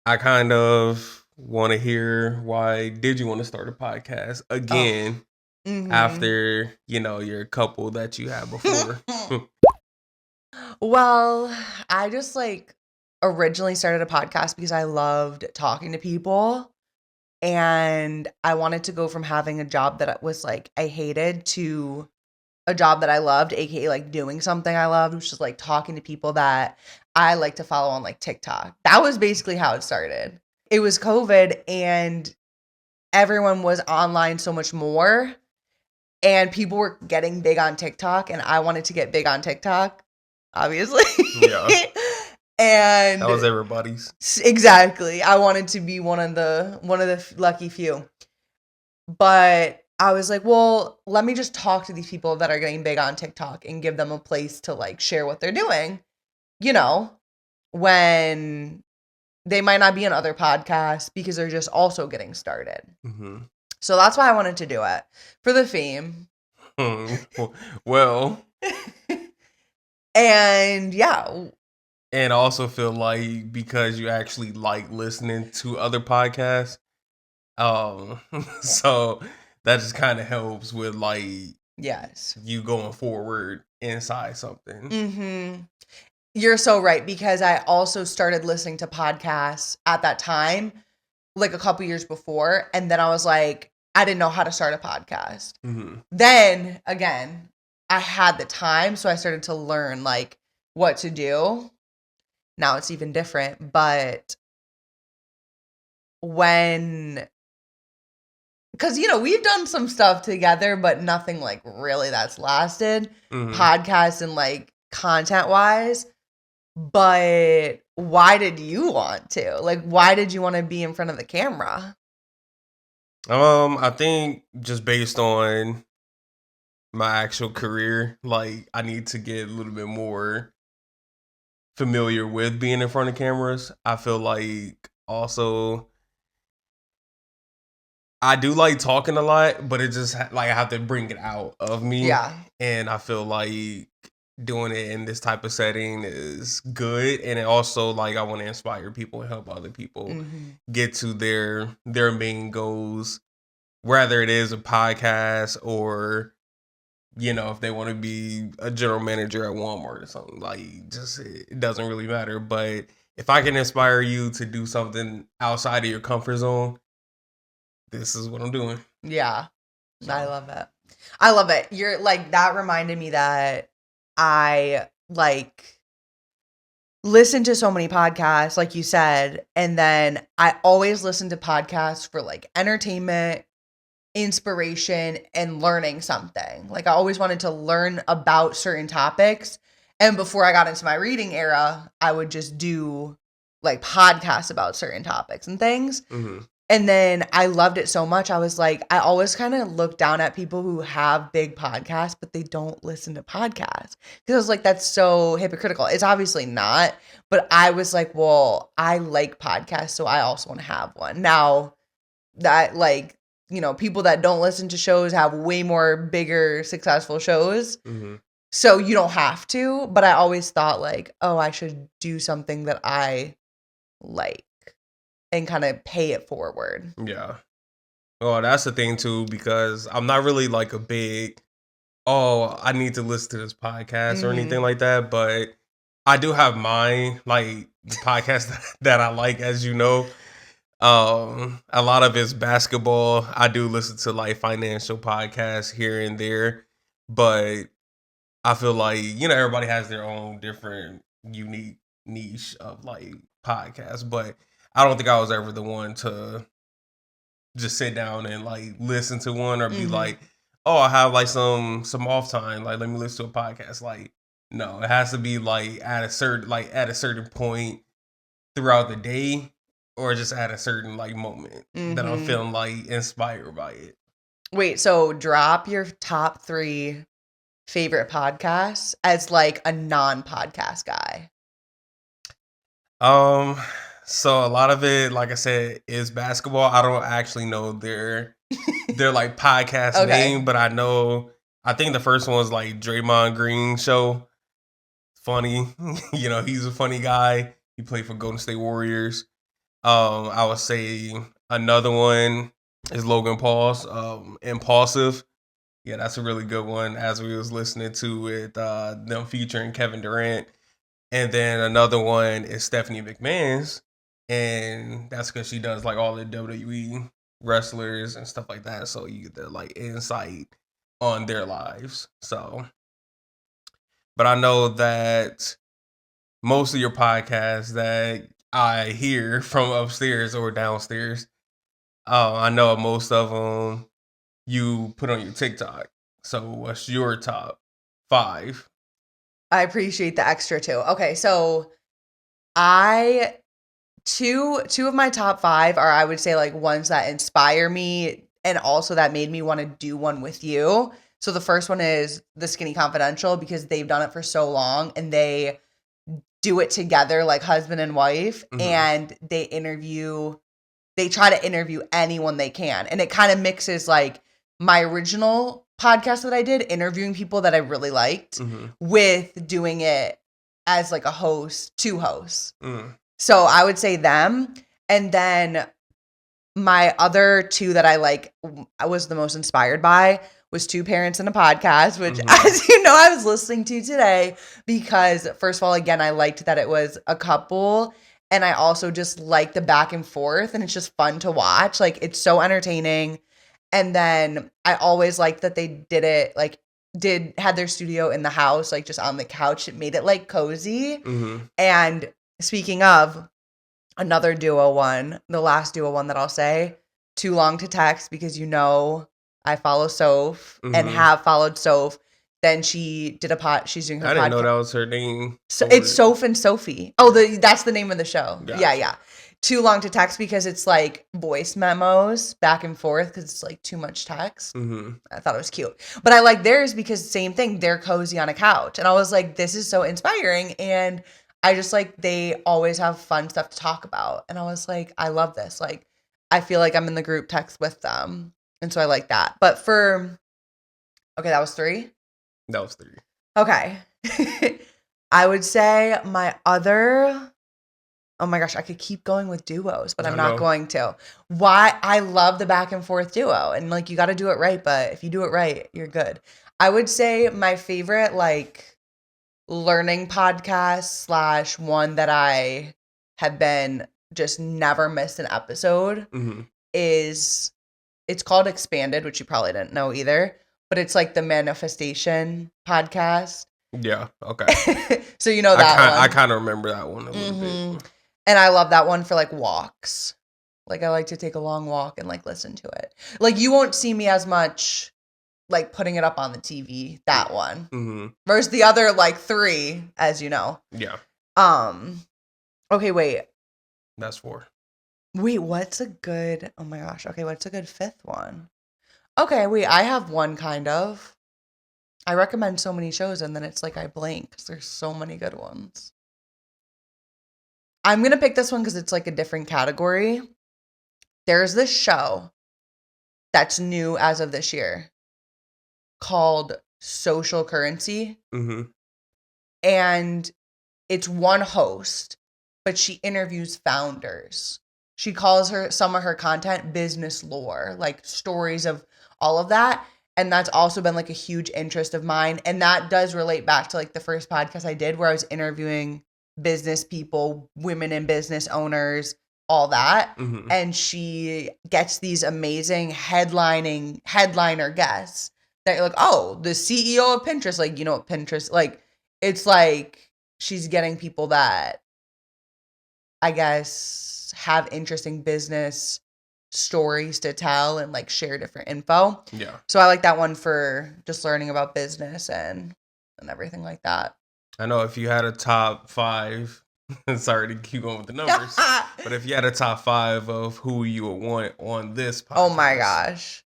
I kind of want to hear, why did you want to start a podcast again after, your couple that you had before? Well, I just originally started a podcast because I loved talking to people and I wanted to go from having a job that was I hated to a job that I loved, aka doing something I loved, which is talking to people that I like to follow on TikTok. That was basically how it started. It was COVID and everyone was online so much more and people were getting big on TikTok and I wanted to get big on TikTok, obviously. Yeah. And that was everybody's. Exactly. I wanted to be one of the lucky few. But I was like, well, let me just talk to these people that are getting big on TikTok and give them a place to share what they're doing, when they might not be on other podcasts because they're just also getting started. Mm-hmm. So that's why I wanted to do it, for the fame. Well. And yeah. And I also feel like because you actually like listening to other podcasts, so that just kind of helps with yes, you going forward inside something. Mm-hmm. You're so right, because I also started listening to podcasts at that time, a couple years before, and then I was like, I didn't know how to start a podcast. Mm-hmm. Then again, I had the time, so I started to learn what to do. Now it's even different, but because we've done some stuff together, but nothing really that's lasted, podcasts and content wise. But why did you want to? Why did you want to be in front of the camera? I think just based on my actual career, I need to get a little bit more familiar with being in front of cameras. I feel like also I do like talking a lot, but it just I have to bring it out of me. Yeah. And I feel like doing it in this type of setting is good, and it also I want to inspire people and help other people get to their main goals, whether it is a podcast or if they want to be a general manager at Walmart or something. Just it doesn't really matter. But if I can inspire you to do something outside of your comfort zone, this is what I'm doing. Yeah. So. I love it. I love it. You're that reminded me that I listen to so many podcasts, like you said, and then I always listen to podcasts for entertainment, inspiration, and learning something. I always wanted to learn about certain topics. And before I got into my reading era, I would just do podcasts about certain topics and things. Mm-hmm. And then I loved it so much. I was I always kind of look down at people who have big podcasts, but they don't listen to podcasts. Because I was that's so hypocritical. It's obviously not. But I was well, I like podcasts, so I also want to have one. Now that people that don't listen to shows have way more bigger, successful shows. Mm-hmm. So you don't have to. But I always thought oh, I should do something that I like and kind of pay it forward. Yeah. Well, that's the thing too, because I'm not really a big, I need to listen to this podcast or anything like that. But I do have mine, the podcast that I like, as you know. A lot of it's basketball. I do listen to financial podcasts here and there, but I feel everybody has their own different unique niche of podcasts. But I don't think I was ever the one to just sit down and listen to one or be oh, I have some off time, let me listen to a podcast. No, it has to be at a certain point throughout the day, or just at a certain moment that I'm feeling inspired by it. Wait, so drop your top 3 favorite podcasts as a non-podcast guy. So a lot of it, like I said, is basketball. I don't actually know their podcast name, but I think the first one was Draymond Green show. Funny. He's a funny guy. He played for Golden State Warriors. I would say another one is Logan Paul's Impulsive. Yeah, that's a really good one. As we was listening to it, them featuring Kevin Durant, and then another one is Stephanie McMahon's, and that's because she does like all the WWE wrestlers and stuff like that. So you get the like insight on their lives. So, but I know that most of your podcasts that I hear from upstairs or downstairs, I know most of them you put on your TikTok. So what's your top 5? I appreciate the extra 2. Okay, so I two of my top 5 are, I would say, like ones that inspire me and also that made me want to do one with you. So the first one is The Skinny Confidential, because they've done it for so long and they do it together like husband and wife, and they try to interview anyone they can. And it kind of mixes like my original podcast that I did, interviewing people that I really liked, with doing it as like a host, 2 hosts. So I would say them. And then my other 2 that I was the most inspired by was Two Parents in a Podcast, which, as you know, I was listening to today because, first of all, again, I liked that it was a couple, and I also just like the back and forth, and it's just fun to watch. Like, it's so entertaining. And then I always liked that they did it, like, had their studio in the house, like, just on the couch. It made it, like, cozy. And speaking of another duo one, the last duo one that I'll say, Too Long to Text, because I follow Soph and have followed Soph. Then she did she's doing her podcast. I didn't know that was her name. So it's Soph and Sophie. Oh, that's the name of the show. Gotcha. Yeah. Too Long to Text, because it's like voice memos back and forth because it's like too much text. I thought it was cute. But I like theirs because same thing, they're cozy on a couch. And I was like, this is so inspiring. And I just like, they always have fun stuff to talk about. And I was like, I love this. Like, I feel like I'm in the group text with them. And so I like that. But okay, that was 3? That was 3. Okay. I would say my other, oh my gosh, I could keep going with duos, but I'm not going to. Why? I love the back and forth duo. And like, you got to do it right. But if you do it right, you're good. I would say my favorite, like, learning podcast / one that I have been just never missed an episode it's called Expanded, which you probably didn't know either, but it's like the manifestation podcast. Yeah, okay. So you know that one. I kind of remember that one a little bit. And I love that one for like walks. Like, I like to take a long walk and like listen to it. Like, you won't see me as much like putting it up on the TV, that one. Versus the other like 3, as you know. Yeah. Okay, wait. That's 4. Wait, what's a good, oh my gosh. Okay, what's a good 5th one? Okay, wait, I have one kind of. I recommend so many shows and then it's like I blank because there's so many good ones. I'm going to pick this one because it's like a different category. There's this show that's new as of this year called Social Currency. And it's one host, but she interviews founders. She calls some of her content business lore, like stories of all of that. And that's also been like a huge interest of mine. And that does relate back to like the first podcast I did where I was interviewing business people, women in business owners, all that. And she gets these amazing headliner guests that you're like, oh, the CEO of Pinterest, like, you know what Pinterest, like, it's like she's getting people that I guess have interesting business stories to tell and like share different info. Yeah. So I like that one for just learning about business and everything like that. I know if you had a top 5, sorry to keep going with the numbers, but if you had a top 5 of who you would want on this podcast. Oh my gosh.